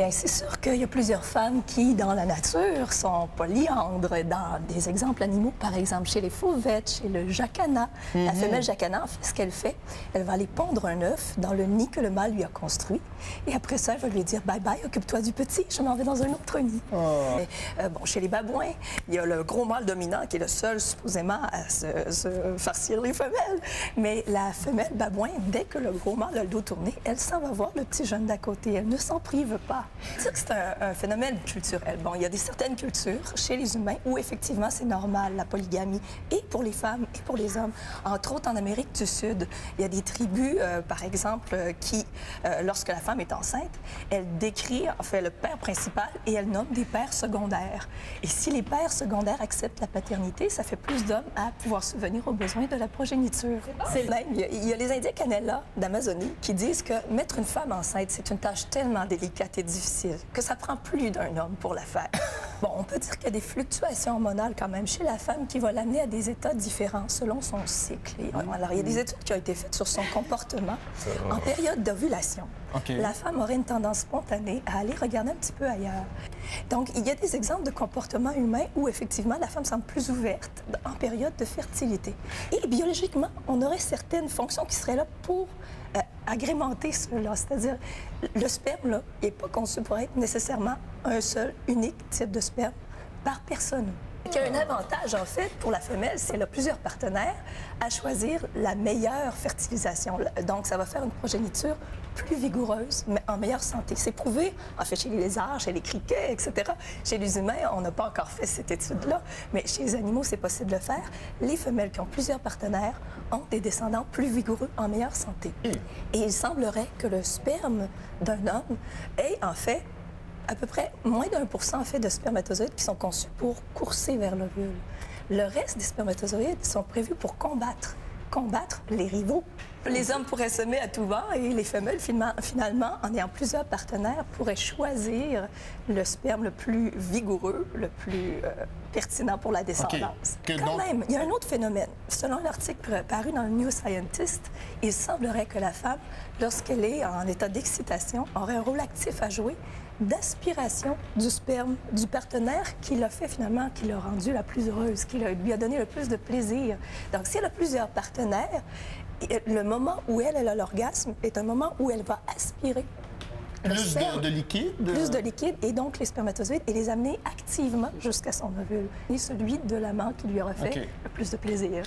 Bien, c'est sûr qu'il y a plusieurs femmes qui, dans la nature, sont polyandres. Dans des exemples animaux, par exemple, chez les fauvettes, chez le jacana. La femelle jacana, en fait, ce qu'elle fait, elle va aller pondre un œuf dans le nid que le mâle lui a construit. Et après ça, elle va lui dire « Bye bye, occupe-toi du petit, je m'en vais dans un autre nid. Bon, chez les babouins, il y a le gros mâle dominant qui est le seul, supposément, à se farcir les femelles. Mais la femelle babouin, dès que le gros mâle a le dos tourné, elle s'en va voir le petit jeune d'à côté. Elle ne s'en prive pas. C'est un phénomène culturel. Bon, il y a certaines cultures chez les humains où effectivement c'est normal la polygamie, et pour les femmes et pour les hommes. Entre autres en Amérique du Sud, il y a des tribus, par exemple, qui, lorsque la femme est enceinte, elle décrit en fait le père principal et elle nomme des pères secondaires. Et si les pères secondaires acceptent la paternité, ça fait plus d'hommes à pouvoir subvenir aux besoins de la progéniture. C'est même, il y a les Indiens Canella d'Amazonie qui disent que mettre une femme enceinte, c'est une tâche tellement délicate et difficile que ça prend plus d'un homme pour la faire. Bon, on peut dire qu'il y a des fluctuations hormonales quand même chez la femme qui va l'amener à des états différents selon son cycle. Alors, il y a des études qui ont été faites sur son comportement en période d'ovulation. La femme aurait une tendance spontanée à aller regarder un petit peu ailleurs. Donc, il y a des exemples de comportements humains où, effectivement, la femme semble plus ouverte en période de fertilité. Et biologiquement, on aurait certaines fonctions qui seraient là pour agrémenter cela. C'est-à-dire, le sperme, là, n'est pas conçu pour être nécessairement un seul, unique type de sperme par personne. Il y a un avantage, en fait, pour la femelle, c'est qu'elle a plusieurs partenaires à choisir la meilleure fertilisation. Donc, ça va faire une progéniture plus vigoureuse, mais en meilleure santé. C'est prouvé, en fait, chez les lézards, chez les criquets, etc. Chez les humains, on n'a pas encore fait cette étude-là, mais chez les animaux, c'est possible de le faire. Les femelles qui ont plusieurs partenaires ont des descendants plus vigoureux, en meilleure santé. Et il semblerait que le sperme d'un homme ait, en fait, à peu près moins d'1% en fait de spermatozoïdes qui sont conçus pour courser vers l'ovule. Le reste des spermatozoïdes sont prévus pour combattre les rivaux. Les hommes pourraient semer à tout va et les femelles, finalement, en ayant plusieurs partenaires, pourraient choisir le sperme le plus vigoureux, le plus pertinent pour la descendance. Quand même, il y a un autre phénomène. Selon l'article paru dans le New Scientist, il semblerait que la femme, lorsqu'elle est en état d'excitation, aurait un rôle actif à jouer d'aspiration du sperme du partenaire qui l'a fait finalement, qui l'a rendue la plus heureuse, qui lui a donné le plus de plaisir. Donc, si elle a plusieurs partenaires, le moment où elle a l'orgasme est un moment où elle va aspirer plus de liquide? Plus de liquide, et donc les spermatozoïdes, et les amener activement jusqu'à son ovule. Et celui de l'amant qui lui aura fait le plus de plaisir.